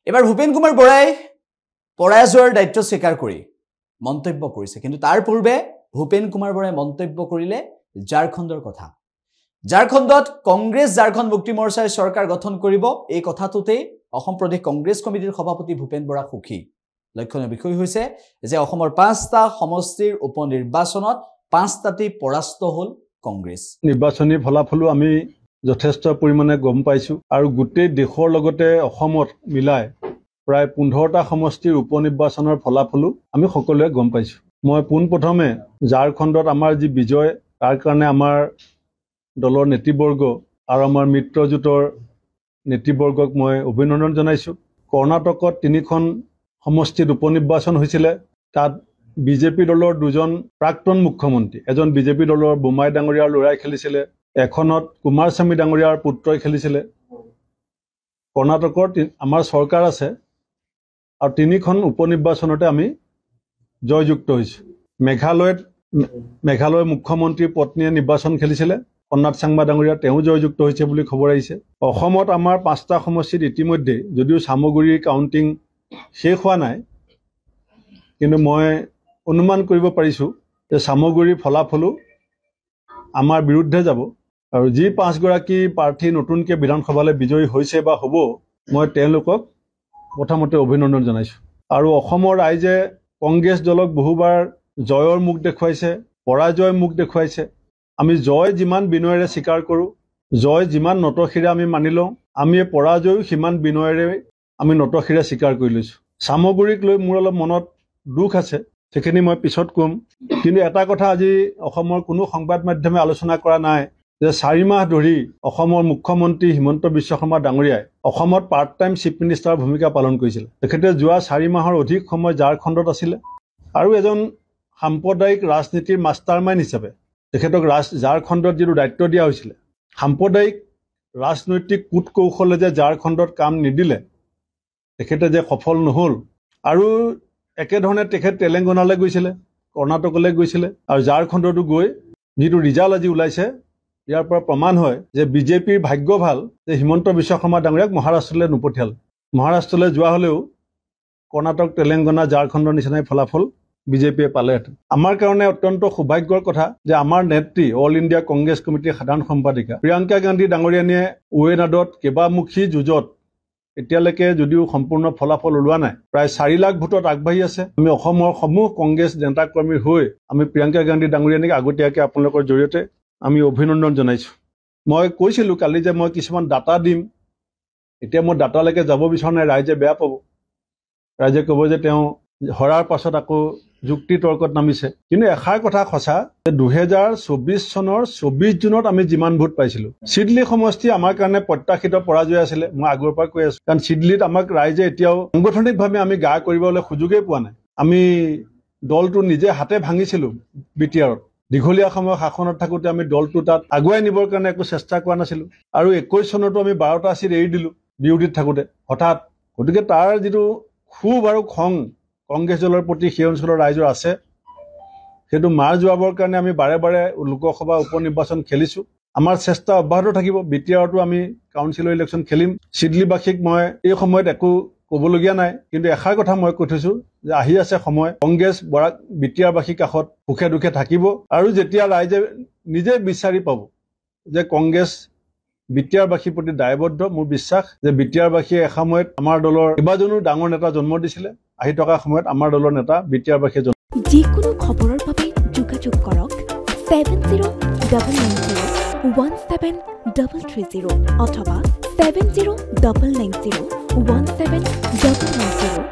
এবাৰ ভূপেন কুমাৰ বৰাই পৰাজয়ৰ দায়িত্ব স্বীকাৰ কৰি মন্তব্য কৰিছে কিন্তু তাৰ পূৰ্বে ভূপেন কুমাৰ বৰাই মন্তব্য কৰিলে ঝাৰখণ্ডৰ কথা ঝাৰখণ্ডত কংগ্ৰেছ ঝাৰখণ্ড মুক্তি মৰ্চাই চৰকাৰ গঠন কৰিব এই কথাটোতে অসম প্ৰদেশ কংগ্ৰেছ কমিটিৰ সভাপতি ভূপেন বৰা সুখী লক্ষণীয় বিষয় হৈছে যে অসমৰ 5টা সমষ্টিৰ উপনিৰ্বাচনত 5টাতেই পৰাস্ত হ'ল কংগ্ৰেছ নিৰ্বাচনী ফলাফলো আমি যথেষ্ট পৰিমাণে গম পাইছো আৰু গোটেই দেশৰ লগতে অসমত মিলাই প্ৰায় 15টা সমষ্টিৰ উপনিৰ্বাচনৰ ফলাফলো আমি সকলোৱে গম পাইছো মই পোনপ্ৰথমে ঝাৰখণ্ডত আমাৰ যি বিজয় তাৰ কাৰণে আমাৰ দলৰ নেতৃবৰ্গ আৰু আমাৰ মিত্ৰজোঁটৰ নেতৃবৰ্গক মই অভিনন্দন জনাইছো কৰ্ণাটকত 3খন সমষ্টিত উপনিৰ্বাচন হৈছিল তাত বিজেপি দলৰ দুজন প্ৰাক্তন মুখ্যমন্ত্ৰী এজন বিজেপি দলৰ বুমাই ডাঙৰীয়াৰ লৰাই খেলিছিল এখনত কুমাৰস্বামী ডাঙৰীয়াৰ পুত্ৰই খেলিছিল কৰ্ণাটকৰ আমাৰ চৰকাৰ আছে আৰু 3খন উপনিৰ্বাচনতে আমি জয়যুক্ত হৈছো মেঘালয় মুখ্যমন্ত্ৰীৰ পত্নীয়ে নিৰ্বাচন খেলিছিল কন্নাড চাংমা ডাঙৰীয়া তেওঁ জয়যুক্ত হৈছে বুলি খবৰ আহিছে অসমত আমাৰ 5টা সমষ্টিত ইতিমধ্যে যদিও সামগ্ৰী কাউন্টিং শেষ হোৱা নাই কিন্তু মই অনুমান কৰিব পাৰিছো যে সামগ্ৰীৰ ফলাফলো আমাৰ বিৰুদ্ধে যাব আৰু যি 5 গৰাকী প্ৰাৰ্থী নতুনকৈ বিধানসভালৈ বিজয়ী হৈছে বা হ'ব মই তেওঁলোকক প্ৰথমতে অভিনন্দন জনাইছো আৰু অসমৰ ৰাইজে কংগ্ৰেছ দলক বহুবাৰ জয়ৰ মুখ দেখুৱাইছে পৰাজয়ৰ মুখ দেখুৱাইছে আমি জয় যিমান বিনয়েৰে স্বীকাৰ কৰোঁ জয় যিমান নতশিৰে আমি মানি লওঁ আমি পৰাজয়ো সিমান বিনয়েৰে আমি নতশিৰে স্বীকাৰ কৰি লৈছো সামগ্ৰীক লৈ মোৰ অলপ মনত দুখ আছে সেইখিনি মই পিছত কম কিন্তু এটা কথা আজি অসমৰ কোনো সংবাদ মাধ্যমে আলোচনা কৰা নাই যে 4 মাহ ধৰি অসমৰ মুখ্যমন্ত্ৰী হিমন্ত বিশ্ব শৰ্মা ডাঙৰীয়াই অসমত পাৰ্ট টাইম চিফ মিনিষ্টাৰৰ ভূমিকা পালন কৰিছিল তেখেতে যোৱা 4 মাহৰ অধিক সময় ঝাৰখণ্ডত আছিল আৰু এজন সাম্প্ৰদায়িক ৰাজনীতিৰ মাষ্টাৰমাইণ্ড হিচাপে তেখেতক ঝাৰখণ্ডত যিটো দায়িত্ব দিয়া হৈছিল সাম্প্ৰদায়িক ৰাজনৈতিক কূট কৌশলে যে ঝাৰখণ্ডত কাম নিদিলে তেখেতে যে সফল নহল আৰু একেধৰণে তেখেত তেলেংগানালৈ গৈছিল কৰ্ণাটকলৈ গৈছিল আৰু ঝাৰখণ্ডতো গৈ যিটো ৰিজাল্ট আজি ওলাইছে ইয়াৰ পৰা প্ৰমাণ হয় যে বিজেপিৰ ভাগ্য ভাল যে হিমন্ত বিশ্ব শৰ্মা ডাঙৰীয়াক মহাৰাষ্ট্ৰলৈ নপঠিয়াল মহাৰাষ্ট্ৰলৈ যোৱা হ'লেও কৰ্ণাটক তেলেংগানা ঝাৰখণ্ডৰ নিচিনাই ফলাফল বিজেপিয়ে পালেহেঁতেন আমাৰ কাৰণে অত্যন্ত সৌভাগ্যৰ কথা যে আমাৰ নেত্ৰী অল ইণ্ডিয়া কংগ্ৰেছ কমিটিৰ সাধাৰণ সম্পাদিকা প্ৰিয়ংকা গান্ধী ডাঙৰীয়ানীয়ে ৱেনাডত কেইবামুখী যুঁজত এতিয়ালৈকে যদিও সম্পূৰ্ণ ফলাফল ওলোৱা নাই প্ৰায় 4 লাখ ভোটত আগবাঢ়ি আছে আমি অসমৰ সমূহ কংগ্ৰেছ নেতা কৰ্মীৰ হৈ আমি প্ৰিয়ংকা গান্ধী ডাঙৰীয়ানীক আগতীয়াকৈ আপোনালোকৰ জৰিয়তে আমি অভিনন্দন জনাইছো মই কৈছিলোঁ কালি যে মই কিছুমান ডাটা দিম এতিয়া মই ডাটালৈকে যাব বিচৰা নাই ৰাইজে বেয়া পাব ৰাইজে ক'ব যে তেওঁ হৰাৰ পাছত আকৌ যুক্তি তৰ্কত নামিছে কিন্তু এষাৰ কথা সঁচা যে 2024 চনৰ 24 জুনত আমি যিমান ভোট পাইছিলোঁ চিডলি সমষ্টি আমাৰ কাৰণে প্ৰত্যাশিত পৰাজয় আছিলে মই আগৰ পৰা কৈ আছো কাৰণ চিডলিত আমাক ৰাইজে এতিয়াও সাংগঠনিকভাৱে আমি গা কৰিবলৈ সুযোগেই পোৱা নাই আমি দলটো নিজে হাতে ভাঙিছিলোঁ বিটিআৰত দীঘলীয়া সময় শাসনত থাকোঁতে আমি দলটো তাত আগুৱাই নিবৰ কাৰণে একো চেষ্টা কৰা নাছিলোঁ আৰু 21 চনতো আমি 12টা চিট এৰি দিলোঁ বিৰোধীত থাকোঁতে হঠাৎ গতিকে তাৰ যিটো খুব আৰু খং কংগ্ৰেছ দলৰ প্ৰতি সেই অঞ্চলৰ ৰাইজৰ আছে সেইটো মাৰ যোৱাবৰ কাৰণে আমি বাৰে বাৰে লোকসভা উপনিৰ্বাচন খেলিছোঁ আমাৰ চেষ্টা অব্যাহত থাকিব বিটিআৰতো আমি কাউন্সিলৰ ইলেকশ্যন খেলিম চিডলিবাসীক মই এই সময়ত একো ক'বলগীয়া নাই কিন্তু এষাৰ কথা মই কৈ থৈছোঁ যে আহি আছে সময় কংগ্ৰেছ বিটিআৰবাসীৰ কাষত সুখে দুখে থাকিব আৰু যেতিয়া ৰাইজে নিজে বিচাৰি পাব যে কংগ্ৰেছ বিটিআৰবাসীৰ প্ৰতি দায়বদ্ধ মোৰ বিশ্বাস যে বিটিআৰবাসীয়ে এসময়ত আমাৰ দলৰ কেইবাজনো ডাঙৰ নেতা জন্ম দিছিলে আহি থকা সময়ত আমাৰ দলৰ নেতা বিটিআৰবাসীয়ে যিকোনো খবৰৰ বাবে যোগাযোগ কৰক 7090173330 অথবা 7099017990